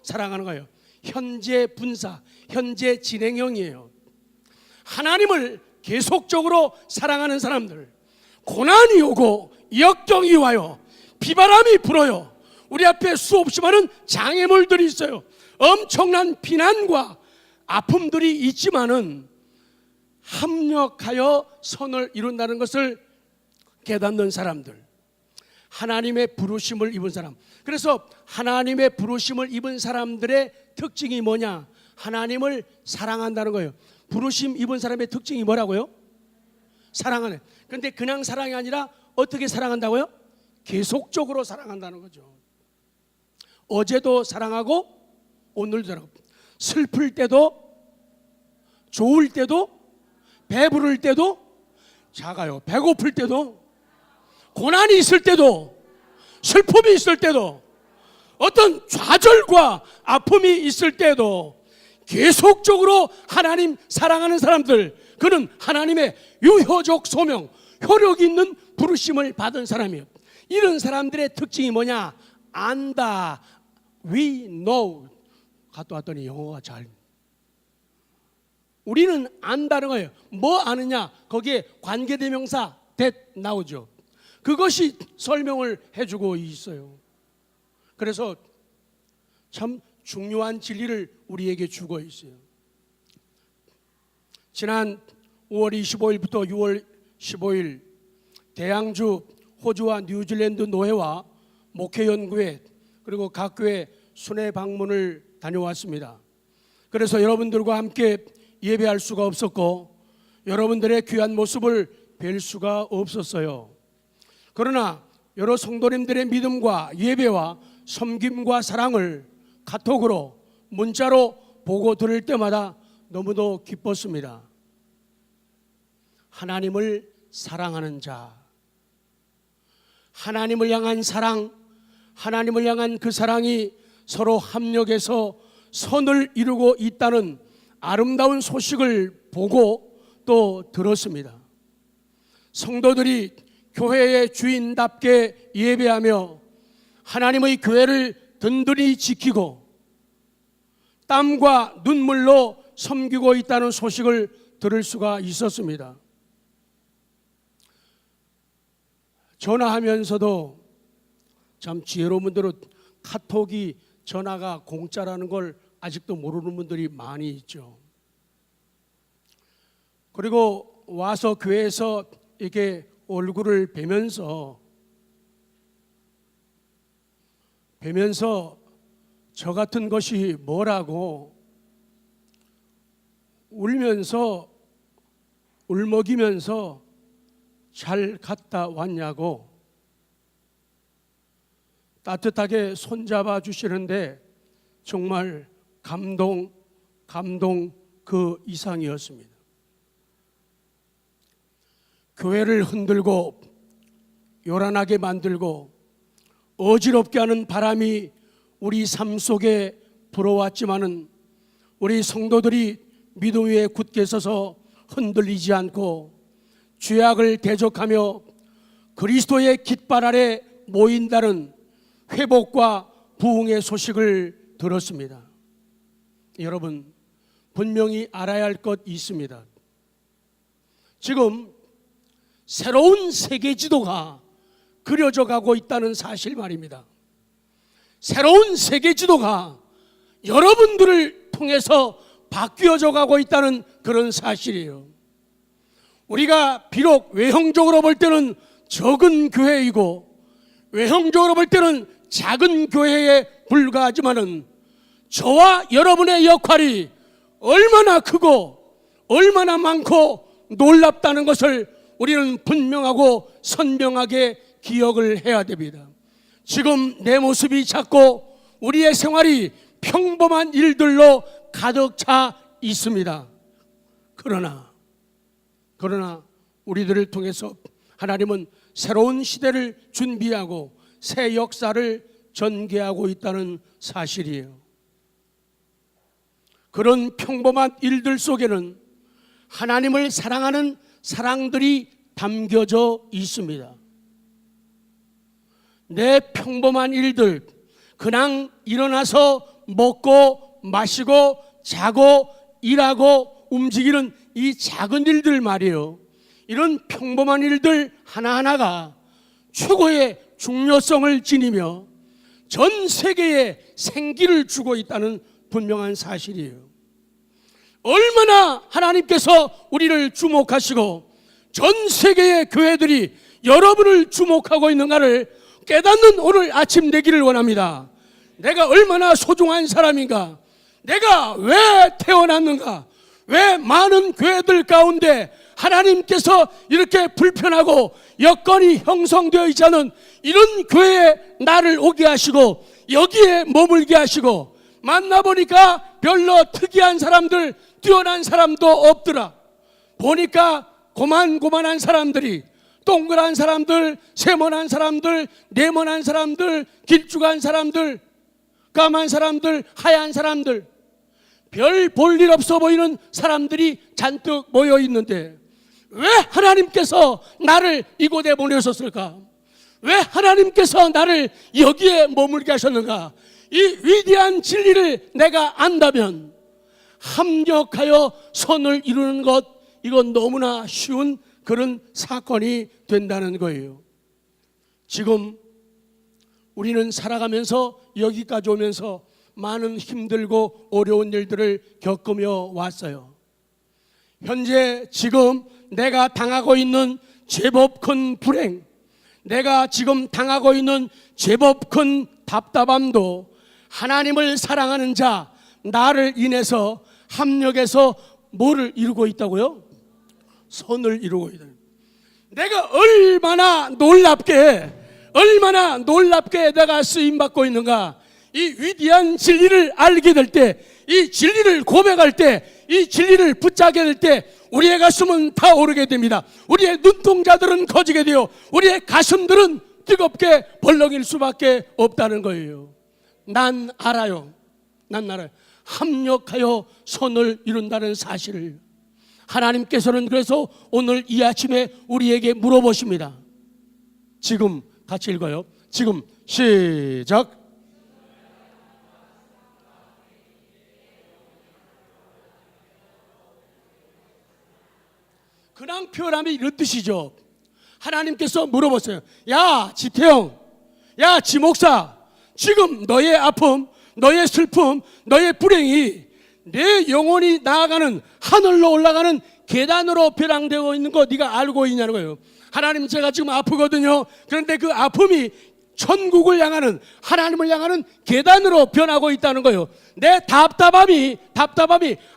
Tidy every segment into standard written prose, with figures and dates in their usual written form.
사랑하는 거예요. 현재 분사, 현재 진행형이에요. 하나님을 계속적으로 사랑하는 사람들, 고난이 오고 역경이 와요, 비바람이 불어요, 우리 앞에 수없이 많은 장애물들이 있어요, 엄청난 비난과 아픔들이 있지만은 합력하여 선을 이룬다는 것을 깨닫는 사람들, 하나님의 부르심을 입은 사람. 그래서 하나님의 부르심을 입은 사람들의 특징이 뭐냐? 하나님을 사랑한다는 거예요. 부르심 입은 사람의 특징이 뭐라고요? 사랑하네. 그런데 그냥 사랑이 아니라 어떻게 사랑한다고요? 계속적으로 사랑한다는 거죠. 어제도 사랑하고 오늘도 사랑하고, 슬플 때도, 좋을 때도, 배부를 때도, 작아요, 배고플 때도, 고난이 있을 때도, 슬픔이 있을 때도, 어떤 좌절과 아픔이 있을 때도 계속적으로 하나님 사랑하는 사람들, 그는 하나님의 유효적 소명, 효력 있는 부르심을 받은 사람이에요. 이런 사람들의 특징이 뭐냐? 안다, we know. 갔다 왔더니 영어가 잘, 우리는 안다는 거예요. 뭐 아느냐? 거기에 관계대명사 that 나오죠. 그것이 설명을 해주고 있어요. 그래서 참 중요한 진리를 우리에게 주고 있어요. 지난 5월 25일부터 6월 15일 대양주 호주와 뉴질랜드 노회와 목회연구회 그리고 각 교회 순회 방문을 다녀왔습니다. 그래서 여러분들과 함께 예배할 수가 없었고 여러분들의 귀한 모습을 뵐 수가 없었어요. 그러나 여러 성도님들의 믿음과 예배와 섬김과 사랑을 카톡으로, 문자로 보고 들을 때마다 너무도 기뻤습니다. 하나님을 사랑하는 자, 하나님을 향한 사랑, 하나님을 향한 그 사랑이 서로 합력해서 선을 이루고 있다는 아름다운 소식을 보고 또 들었습니다. 성도들이 교회의 주인답게 예배하며 하나님의 교회를 든든히 지키고 땀과 눈물로 섬기고 있다는 소식을 들을 수가 있었습니다. 전화하면서도 참 지혜로운 분들은 카톡이 전화가 공짜라는 걸 아직도 모르는 분들이 많이 있죠. 그리고 와서 교회에서 이렇게 얼굴을 뵈면서 저 같은 것이 뭐라고 울면서 울먹이면서 잘 갔다 왔냐고 따뜻하게 손잡아 주시는데 정말 감동 그 이상이었습니다. 교회를 흔들고 요란하게 만들고 어지럽게 하는 바람이 우리 삶 속에 불어왔지만은 우리 성도들이 믿음 위에 굳게 서서 흔들리지 않고 죄악을 대적하며 그리스도의 깃발 아래 모인다는 회복과 부흥의 소식을 들었습니다. 여러분, 분명히 알아야 할 것 있습니다. 지금 새로운 세계 지도가 그려져 가고 있다는 사실 말입니다. 새로운 세계 지도가 여러분들을 통해서 바뀌어져 가고 있다는 그런 사실이에요. 우리가 비록 외형적으로 볼 때는 적은 교회이고 외형적으로 볼 때는 작은 교회에 불과하지만은 저와 여러분의 역할이 얼마나 크고 얼마나 많고 놀랍다는 것을 우리는 분명하고 선명하게 기억을 해야 됩니다. 지금 내 모습이 작고 우리의 생활이 평범한 일들로 가득 차 있습니다. 그러나 우리들을 통해서 하나님은 새로운 시대를 준비하고 새 역사를 전개하고 있다는 사실이에요. 그런 평범한 일들 속에는 하나님을 사랑하는 사랑들이 담겨져 있습니다. 내 평범한 일들, 그냥 일어나서 먹고 마시고 자고 일하고 움직이는 이 작은 일들 말이에요. 이런 평범한 일들 하나하나가 최고의 중요성을 지니며 전 세계에 생기를 주고 있다는 분명한 사실이에요. 얼마나 하나님께서 우리를 주목하시고 전 세계의 교회들이 여러분을 주목하고 있는가를 깨닫는 오늘 아침 되기를 원합니다. 내가 얼마나 소중한 사람인가, 내가 왜 태어났는가, 왜 많은 교회들 가운데 하나님께서 이렇게 불편하고 여건이 형성되어 있지 않은 이런 교회에 나를 오게 하시고 여기에 머물게 하시고, 만나보니까 별로 특이한 사람들, 뛰어난 사람도 없더라. 보니까 고만고만한 사람들이, 동그란 사람들, 세모난 사람들, 네모난 사람들, 길쭉한 사람들, 까만 사람들, 하얀 사람들, 별 볼 일 없어 보이는 사람들이 잔뜩 모여 있는데 왜 하나님께서 나를 이곳에 보내셨을까? 왜 하나님께서 나를 여기에 머물게 하셨는가? 이 위대한 진리를 내가 안다면 합력하여 선을 이루는 것, 이건 너무나 쉬운 그런 사건이 된다는 거예요. 지금 우리는 살아가면서 여기까지 오면서 많은 힘들고 어려운 일들을 겪으며 왔어요. 현재 지금 내가 당하고 있는 제법 큰 불행, 내가 지금 당하고 있는 제법 큰 답답함도 하나님을 사랑하는 자, 나를 인해서 합력해서 뭐를 이루고 있다고요? 선을 이루고 있다. 내가 얼마나 놀랍게 내가 쓰임받고 있는가. 이 위대한 진리를 알게 될 때, 이 진리를 고백할 때, 이 진리를 붙잡게 될 때 우리의 가슴은 타오르게 됩니다. 우리의 눈동자들은 커지게 되어 우리의 가슴들은 뜨겁게 벌렁일 수밖에 없다는 거예요. 난 알아요. 합력하여 선을 이룬다는 사실을 하나님께서는 그래서 오늘 이 아침에 우리에게 물어보십니다. 지금 같이 읽어요. 지금 시작. 그냥 표현하면 이런 뜻이죠. 하나님께서 물어보세요. 야 지태형, 야 지목사, 지금 너의 아픔, 너의 슬픔, 너의 불행이 내 영혼이 나아가는 하늘로 올라가는 계단으로 벼랑되고 있는 거 네가 알고 있냐는 거예요. 하나님, 제가 지금 아프거든요. 그런데 그 아픔이 천국을 향하는, 하나님을 향하는 계단으로 변하고 있다는 거예요. 내 답답함이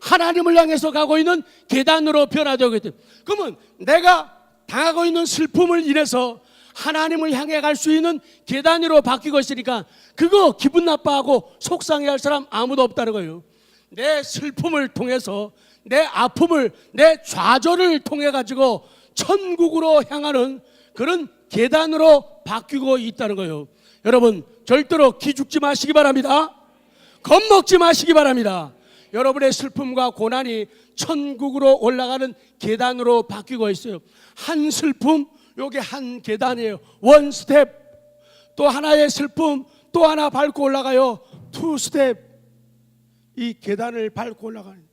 하나님을 향해서 가고 있는 계단으로 변화되고 있다. 그러면 내가 당하고 있는 슬픔을 인해서 하나님을 향해 갈 수 있는 계단으로 바뀌고 있으니까 그거 기분 나빠하고 속상해할 사람 아무도 없다는 거예요. 내 슬픔을 통해서, 내 아픔을, 내 좌절을 통해 가지고 천국으로 향하는 그런 계단으로 바뀌고 있다는 거예요. 여러분, 절대로 기죽지 마시기 바랍니다. 겁먹지 마시기 바랍니다. 여러분의 슬픔과 고난이 천국으로 올라가는 계단으로 바뀌고 있어요. 한 슬픔, 요게 한 계단이에요. 원 스텝. 또 하나의 슬픔, 또 하나 밟고 올라가요. 투 스텝. 이 계단을 밟고 올라가는.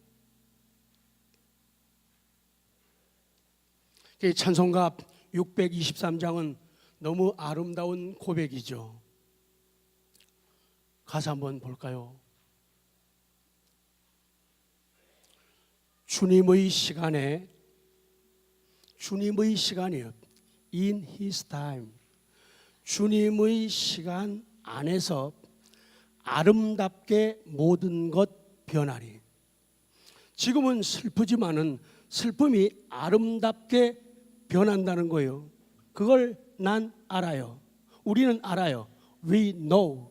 찬송가 623장은 너무 아름다운 고백이죠. 가사 한번 볼까요? 주님의 시간이에요. In His time. 주님의 시간 안에서 아름답게 모든 것 변하리. 지금은 슬프지만은 슬픔이 아름답게 변한다는 거예요. 그걸 난 알아요. 우리는 알아요. We know.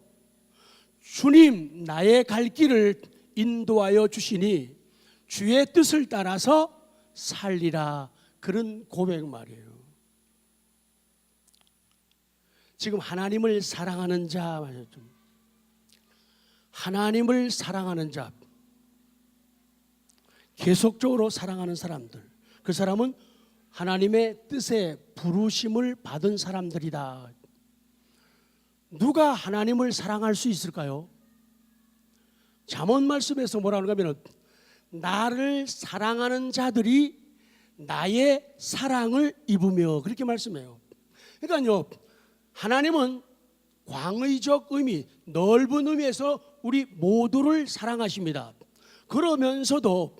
주님 나의 갈 길을 인도하여 주시니 주의 뜻을 따라서 살리라. 그런 고백 말이에요. 지금 하나님을 사랑하는 자, 하나님을 사랑하는 자, 계속적으로 사랑하는 사람들, 그 사람은 하나님의 뜻에 부르심을 받은 사람들이다. 누가 하나님을 사랑할 수 있을까요? 잠언 말씀에서 뭐라고 하면 나를 사랑하는 자들이 나의 사랑을 입으며 그렇게 말씀해요. 그러니까요, 하나님은 광의적 의미, 넓은 의미에서 우리 모두를 사랑하십니다. 그러면서도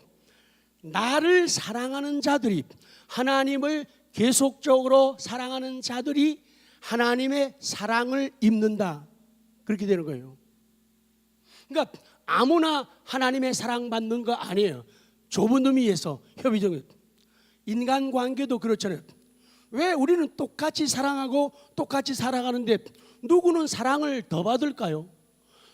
나를 사랑하는 자들이, 하나님을 계속적으로 사랑하는 자들이 하나님의 사랑을 입는다, 그렇게 되는 거예요. 그러니까 아무나 하나님의 사랑받는 거 아니에요. 좁은 의미에서 협의적인 인간관계도 그렇잖아요. 왜 우리는 똑같이 사랑하고 똑같이 살아가는데 누구는 사랑을 더 받을까요?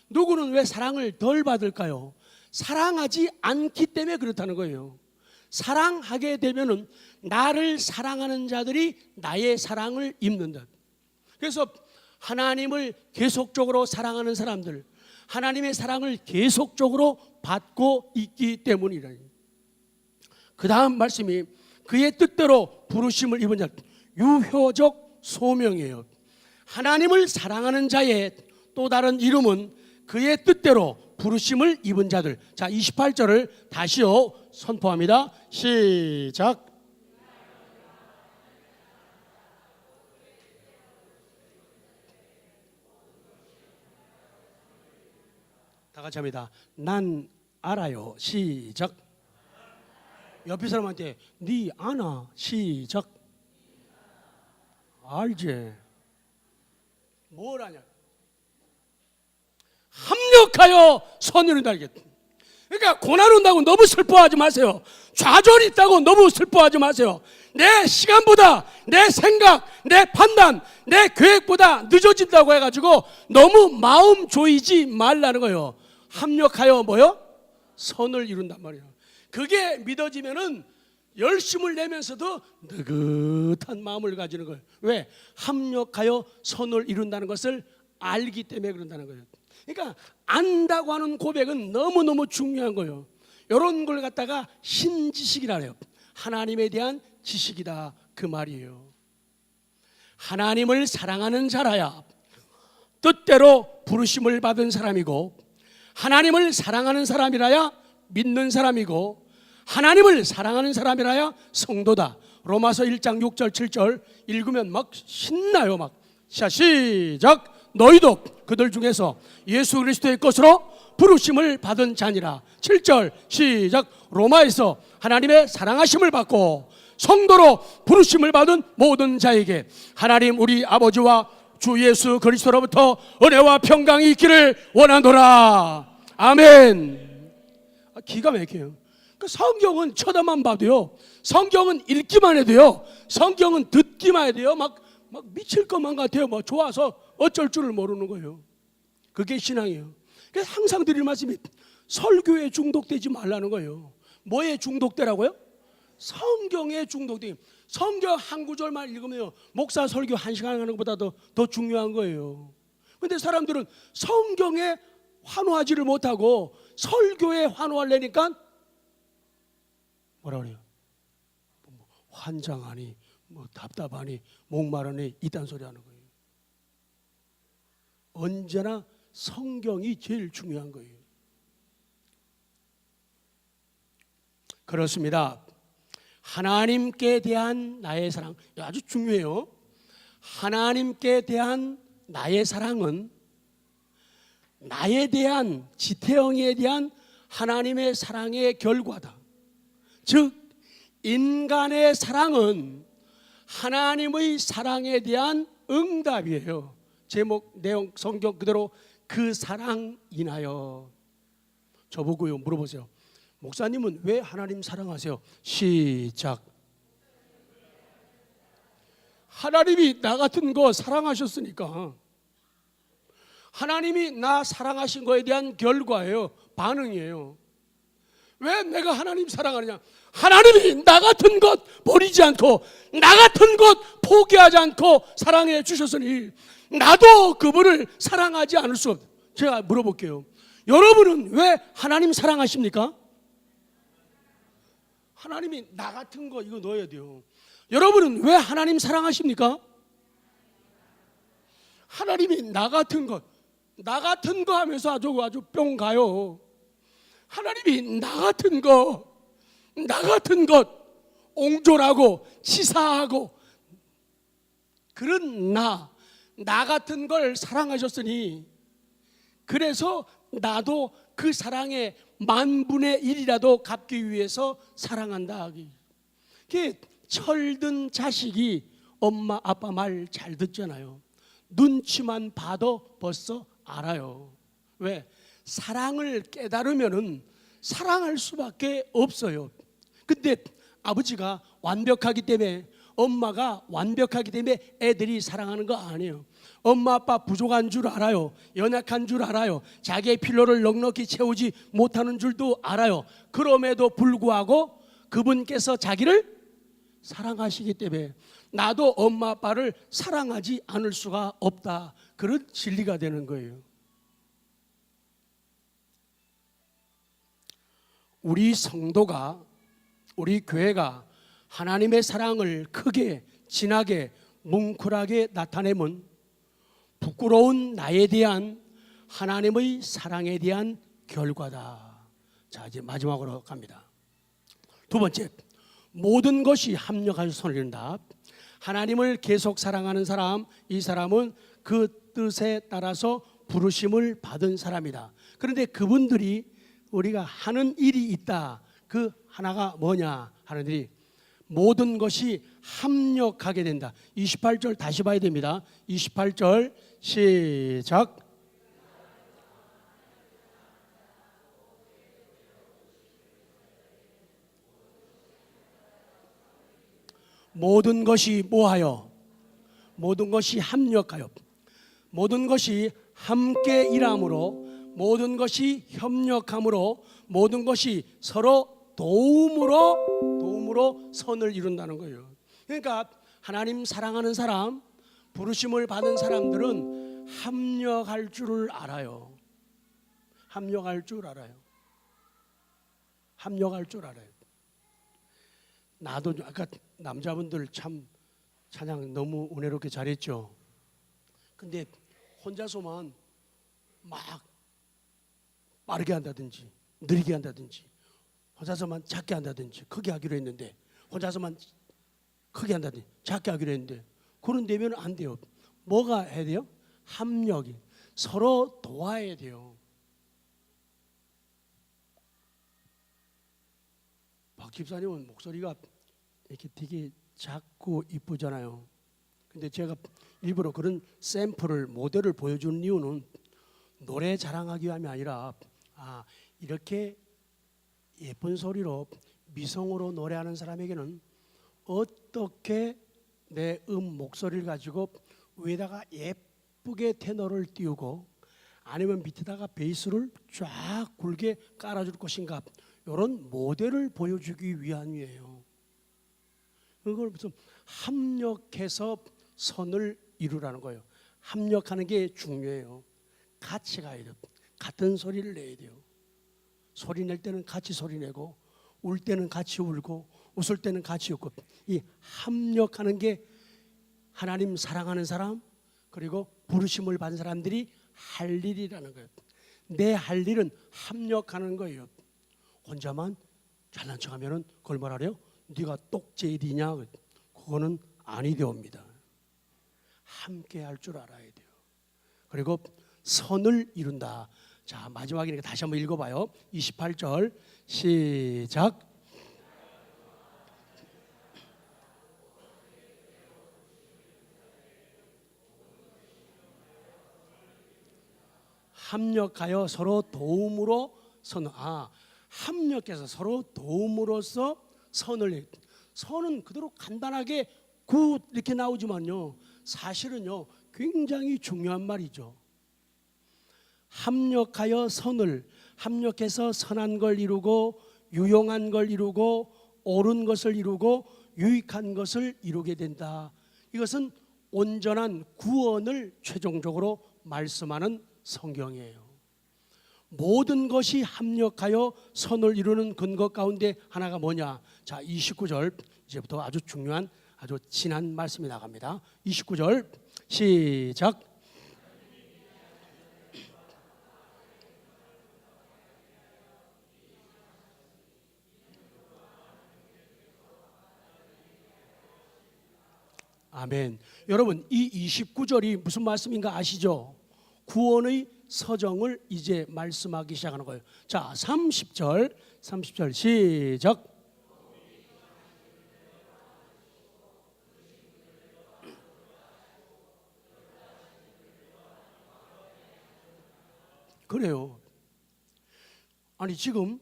누구는 왜 사랑을 덜 받을까요? 사랑하지 않기 때문에 그렇다는 거예요. 사랑하게 되면은 나를 사랑하는 자들이 나의 사랑을 입는다. 그래서 하나님을 계속적으로 사랑하는 사람들, 하나님의 사랑을 계속적으로 받고 있기 때문이라. 그 다음 말씀이 그의 뜻대로 부르심을 입은 자, 유효적 소명이에요. 하나님을 사랑하는 자의 또 다른 이름은 그의 뜻대로 부르심을 입은 자들. 자, 28절을 다시요 선포합니다. 시작. 다 같이 합니다. 난 알아요. 시작. 옆에 사람한테 네 아나. 시작. 알지. 뭘 아냐. 합력하여 선을 달겠다. 그러니까 고난 온다고 너무 슬퍼하지 마세요. 좌절 있다고 너무 슬퍼하지 마세요. 내 시간보다 내 생각, 내 판단, 내 계획보다 늦어진다고 해가지고 너무 마음 조이지 말라는 거예요. 합력하여 뭐요? 선을 이룬단 말이에요. 그게 믿어지면은 열심을 내면서도 느긋한 마음을 가지는 거예요. 왜? 합력하여 선을 이룬다는 것을 알기 때문에 그런다는 거예요. 그러니까 안다고 하는 고백은 너무너무 중요한 거예요. 이런 걸 갖다가 신지식이라 해요. 하나님에 대한 지식이다, 그 말이에요. 하나님을 사랑하는 자라야 뜻대로 부르심을 받은 사람이고, 하나님을 사랑하는 사람이라야 믿는 사람이고, 하나님을 사랑하는 사람이라야 성도다. 로마서 1장 6절 7절 읽으면 막 신나요. 막. 자, 시작. 너희도 그들 중에서 예수 그리스도의 것으로 부르심을 받은 자니라. 7절 시작. 로마에서 하나님의 사랑하심을 받고 성도로 부르심을 받은 모든 자에게 하나님 우리 아버지와 주 예수 그리스도로부터 은혜와 평강이 있기를 원하노라. 아멘. 기가 막혀요. 성경은 쳐다만 봐도요, 성경은 읽기만 해도요, 성경은 듣기만 해도요, 막 미칠 것만 같아요. 뭐 좋아서 어쩔 줄을 모르는 거예요. 그게 신앙이에요. 그래서 항상 드릴 말씀이 설교에 중독되지 말라는 거예요. 뭐에 중독되라고요? 성경에 중독돼. 성경 한 구절만 읽으면 목사 설교 1시간 하는 것보다 더 중요한 거예요. 그런데 사람들은 성경에 환호하지를 못하고 설교에 환호하려니까 뭐라 그래요? 환장하니, 뭐 답답하니, 목마르니 이딴 소리 하는 거예요. 언제나 성경이 제일 중요한 거예요. 그렇습니다. 하나님께 대한 나의 사랑 아주 중요해요. 하나님께 대한 나의 사랑은 나에 대한, 지태영에 대한 하나님의 사랑의 결과다. 즉 인간의 사랑은 하나님의 사랑에 대한 응답이에요. 제목, 내용, 성경 그대로 그 사랑 인하여. 저보고요 물어보세요. 목사님은 왜 하나님 사랑하세요? 시작. 하나님이 나 같은 거 사랑하셨으니까. 하나님이 나 사랑하신 거에 대한 결과예요. 반응이에요. 왜 내가 하나님 사랑하느냐? 하나님이 나 같은 것 버리지 않고 나 같은 것 포기하지 않고 사랑해 주셨으니 나도 그분을 사랑하지 않을 수 없어요. 제가 물어볼게요. 여러분은 왜 하나님 사랑하십니까? 하나님이 나 같은 거 이거 넣어야 돼요. 여러분은 왜 하나님 사랑하십니까? 하나님이 나 같은 것 하면서 아주 뿅 가요. 하나님이 나 같은 것 옹졸하고 치사하고 그런 나 같은 걸 사랑하셨으니, 그래서 나도 그 사랑의 10,000,000,000이라도 갚기 위해서 사랑한다. 그게 철든 자식이 엄마 아빠 말 잘 듣잖아요. 눈치만 봐도 벌써 알아요. 왜? 사랑을 깨달으면은 사랑할 수밖에 없어요. 근데 아버지가 완벽하기 때문에, 엄마가 완벽하기 때문에 애들이 사랑하는 거 아니에요. 엄마 아빠 부족한 줄 알아요. 연약한 줄 알아요. 자기의 필요를 넉넉히 채우지 못하는 줄도 알아요. 그럼에도 불구하고 그분께서 자기를 사랑하시기 때문에 나도 엄마 아빠를 사랑하지 않을 수가 없다. 그런 진리가 되는 거예요. 우리 성도가, 우리 교회가 하나님의 사랑을 크게, 진하게, 뭉클하게 나타내면 부끄러운 나에 대한 하나님의 사랑에 대한 결과다. 자, 이제 마지막으로 갑니다. 두 번째, 모든 것이 합력하여 손을 이룬다. 하나님을 계속 사랑하는 사람, 이 사람은 그 뜻에 따라서 부르심을 받은 사람이다. 그런데 그분들이 우리가 하는 일이 있다. 그 하나가 뭐냐 하는 일이, 모든 것이 합력하게 된다. 28절 다시 봐야 됩니다. 28절 시작. 모든 것이 뭐하여? 모든 것이 합력하여, 모든 것이 함께 일함으로, 모든 것이 협력함으로, 모든 것이 서로 도움으로 선을 이룬다는 거예요. 그러니까 하나님 사랑하는 사람, 부르심을 받은 사람들은 합력할 줄을 알아요. 합력할 줄 알아요. 합력할 줄 알아요. 나도 아까 남자분들 참 찬양 너무 은혜롭게 잘했죠. 근데 혼자서만 막 빠르게 한다든지 느리게 한다든지, 혼자서만 작게 한다든지 크게 하기로 했는데, 혼자서만 크게 한다든지 작게 하기로 했는데, 그런 되면 안 돼요. 뭐가 해야 돼요? 합력이, 서로 도와야 돼요. 박 집사님은 목소리가 이렇게 되게 작고 이쁘잖아요. 근데 제가 일부러 그런 샘플을, 모델을 보여주는 이유는 노래 자랑하기 위함이 아니라, 이렇게 예쁜 소리로 미성으로 노래하는 사람에게는 어떻게 내 목소리를 가지고 위에다가 예쁘게 테너를 띄우고 아니면 밑에다가 베이스를 쫙 굵게 깔아줄 것인가, 이런 모델을 보여주기 위함이에요. 그걸 무슨 합력해서 선을 이루라는 거예요. 합력하는 게 중요해요. 같이 가야 돼요. 같은 소리를 내야 돼요. 소리 낼 때는 같이 소리 내고, 울 때는 같이 울고, 웃을 때는 같이 웃고, 이 합력하는 게 하나님 사랑하는 사람, 그리고 부르심을 받은 사람들이 할 일이라는 거예요. 내 할 일은 합력하는 거예요. 혼자만 잘난 척하면은 그걸 말하래요. 네가 똑제일이냐? 그거는 아니 되옵니다. 함께 할 줄 알아야 돼요. 그리고 선을 이룬다. 자, 마지막이니까 다시 한번 읽어봐요. 28절 시작. 합력하여 서로 도움으로 선. 합력해서 서로 도움으로써 선을. 선은 그대로 간단하게 굿 이렇게 나오지만요, 사실은요 굉장히 중요한 말이죠. 합력하여 선을, 합력해서 선한 걸 이루고, 유용한 걸 이루고, 옳은 것을 이루고, 유익한 것을 이루게 된다. 이것은 온전한 구원을 최종적으로 말씀하는 성경이에요. 모든 것이 합력하여 선을 이루는 근거 가운데 하나가 뭐냐? 자, 29절 이제부터 아주 중요한, 아주 진한 말씀이 나갑니다. 29절 시작. 아멘. 여러분, 이 29절이 무슨 말씀인가 아시죠? 구원의 서정을 이제 말씀하기 시작하는 거예요. 자, 30절 시작. 그래요. 아니, 지금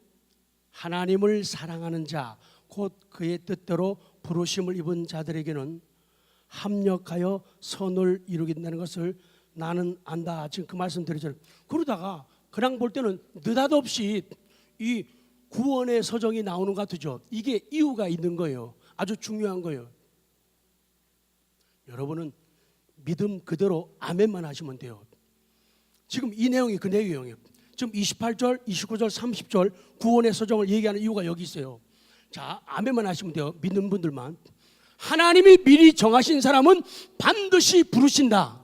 하나님을 사랑하는 자, 곧 그의 뜻대로 부르심을 입은 자들에게는 합력하여 선을 이루겠다는 것을 나는 안다. 지금 그 말씀 드리잖아요. 그러다가 그냥 볼 때는 느닷없이 이 구원의 서정이 나오는 것 같죠. 이게 이유가 있는 거예요. 아주 중요한 거예요. 여러분은 믿음 그대로 아멘만 하시면 돼요. 지금 이 내용이 그 내용이에요. 지금 28절, 29절, 30절 구원의 서정을 얘기하는 이유가 여기 있어요. 자, 아멘만 하시면 돼요. 믿는 분들만. 하나님이 미리 정하신 사람은 반드시 부르신다.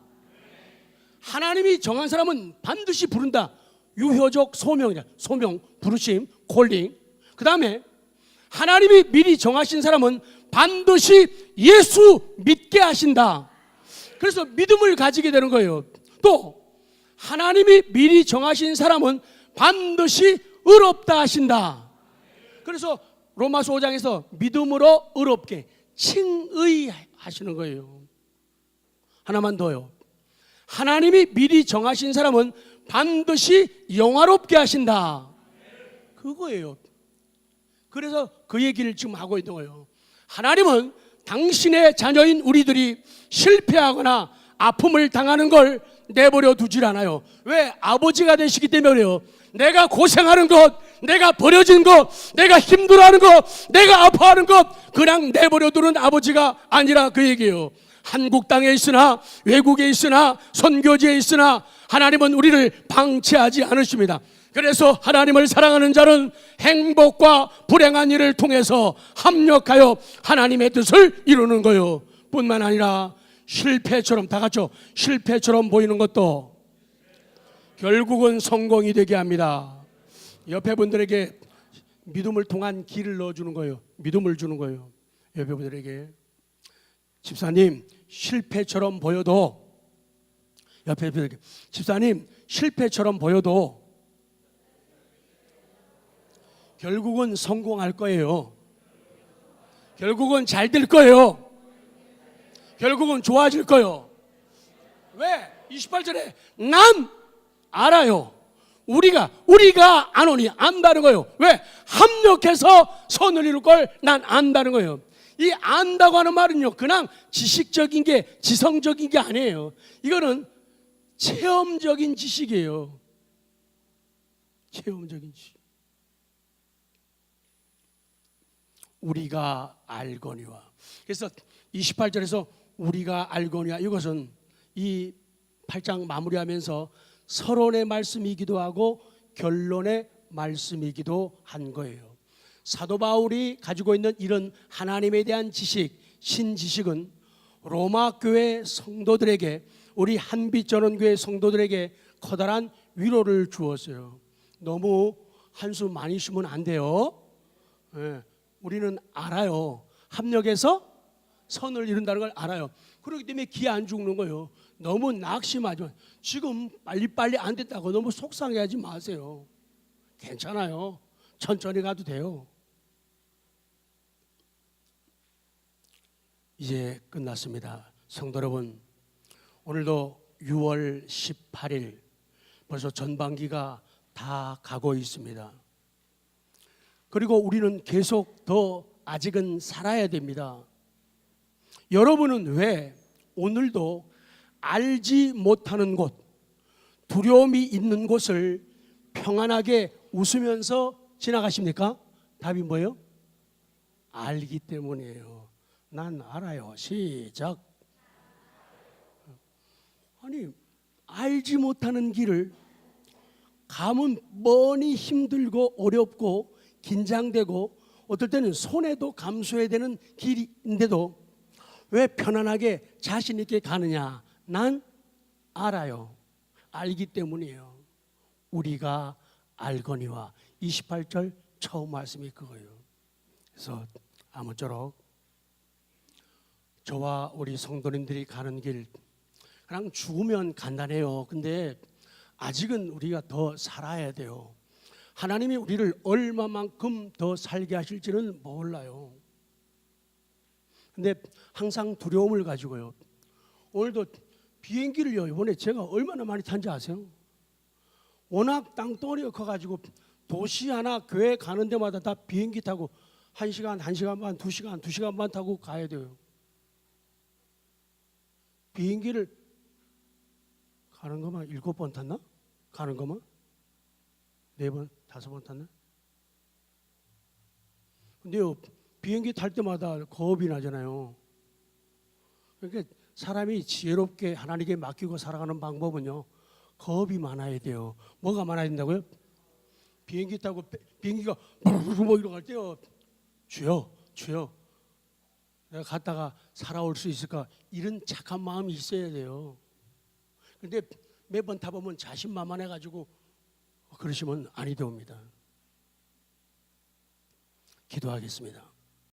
하나님이 정한 사람은 반드시 부른다. 유효적 소명이다. 소명, 부르심, 콜링. 그 다음에 하나님이 미리 정하신 사람은 반드시 예수 믿게 하신다. 그래서 믿음을 가지게 되는 거예요. 또 하나님이 미리 정하신 사람은 반드시 의롭다 하신다. 그래서 로마서 5장에서 믿음으로 의롭게 칭의하시는 거예요. 하나만 더요. 하나님이 미리 정하신 사람은 반드시 영화롭게 하신다. 그거예요. 그래서 그 얘기를 지금 하고 있는 거예요. 하나님은 당신의 자녀인 우리들이 실패하거나 아픔을 당하는 걸 내버려 두질 않아요. 왜? 아버지가 되시기 때문에요. 내가 고생하는 것, 내가 버려진 것, 내가 힘들어하는 것, 내가 아파하는 것 그냥 내버려 두는 아버지가 아니라 그 얘기예요. 한국 땅에 있으나 외국에 있으나 선교지에 있으나 하나님은 우리를 방치하지 않으십니다. 그래서 하나님을 사랑하는 자는 행복과 불행한 일을 통해서 합력하여 하나님의 뜻을 이루는 거예요. 뿐만 아니라 실패처럼, 다 같이요, 실패처럼 보이는 것도 결국은 성공이 되게 합니다. 옆에 분들에게 믿음을 통한 길을 넣어주는 거예요. 믿음을 주는 거예요. 옆에 분들에게 집사님 실패처럼 보여도, 옆에 분들에게 집사님 실패처럼 보여도 결국은 성공할 거예요. 결국은 잘 될 거예요. 결국은 좋아질 거예요. 왜? 28절에 난 알아요. 우리가 아노니 안다는 거예요. 왜? 합력해서 선을 이룰 걸 난 안다는 거예요. 이 안다고 하는 말은요, 그냥 지식적인 게, 지성적인 게 아니에요. 이거는 체험적인 지식이에요. 체험적인 지식. 우리가 알거니와. 그래서 28절에서 우리가 알거니와, 이것은 이 8장 마무리하면서 서론의 말씀이기도 하고 결론의 말씀이기도 한 거예요. 사도 바울이 가지고 있는 이런 하나님에 대한 지식, 신지식은 로마 교회 성도들에게, 우리 한빛전원교회 성도들에게 커다란 위로를 주었어요. 너무 한숨 많이 쉬면 안 돼요. 네, 우리는 알아요. 합력해서 선을 이룬다는 걸 알아요. 그렇기 때문에 기 안 죽는 거예요. 너무 낙심하지 마. 지금 빨리빨리 안 됐다고 너무 속상해하지 마세요. 괜찮아요. 천천히 가도 돼요. 이제 끝났습니다. 성도 여러분, 오늘도 6월 18일 벌써 전반기가 다 가고 있습니다. 그리고 우리는 계속 더 아직은 살아야 됩니다. 여러분은 왜 오늘도 알지 못하는 곳, 두려움이 있는 곳을 평안하게 웃으면서 지나가십니까? 답이 뭐예요? 알기 때문이에요. 난 알아요. 시작. 아니, 알지 못하는 길을 가면 뻔히 힘들고 어렵고 긴장되고 어떨 때는 손해도 감수해야 되는 길인데도 왜 편안하게 자신 있게 가느냐? 난 알아요. 알기 때문이에요. 우리가 알거니와. 28절 처음 말씀이 그거예요. 그래서 아무쪼록 저와 우리 성도님들이 가는 길 그냥 죽으면 간단해요. 근데 아직은 우리가 더 살아야 돼요. 하나님이 우리를 얼마만큼 더 살게 하실지는 몰라요. 근데 항상 두려움을 가지고요. 오늘도 비행기를요, 이번에 제가 얼마나 많이 탄지 아세요? 워낙 땅덩어리가 커가지고 도시 하나 교회 가는 데마다 다 비행기 타고 1시간, 1시간 반, 2시간, 2시간 반 타고 가야 돼요. 비행기를 가는 것만 7번 탔나? 가는 것만? 4번, 5번 탔나? 근데요, 비행기 탈 때마다 겁이 나잖아요. 그러니까 사람이 지혜롭게 하나님께 맡기고 살아가는 방법은요, 겁이 많아야 돼요. 뭐가 많아야 된다고요? 비행기 타고 비행기가 뭐 이러고 갈 때요, 주여, 주여, 내가 갔다가 살아올 수 있을까? 이런 착한 마음이 있어야 돼요. 근데 매번 타보면 자신만만해가지고 그러시면 아니 됩니다. 기도하겠습니다.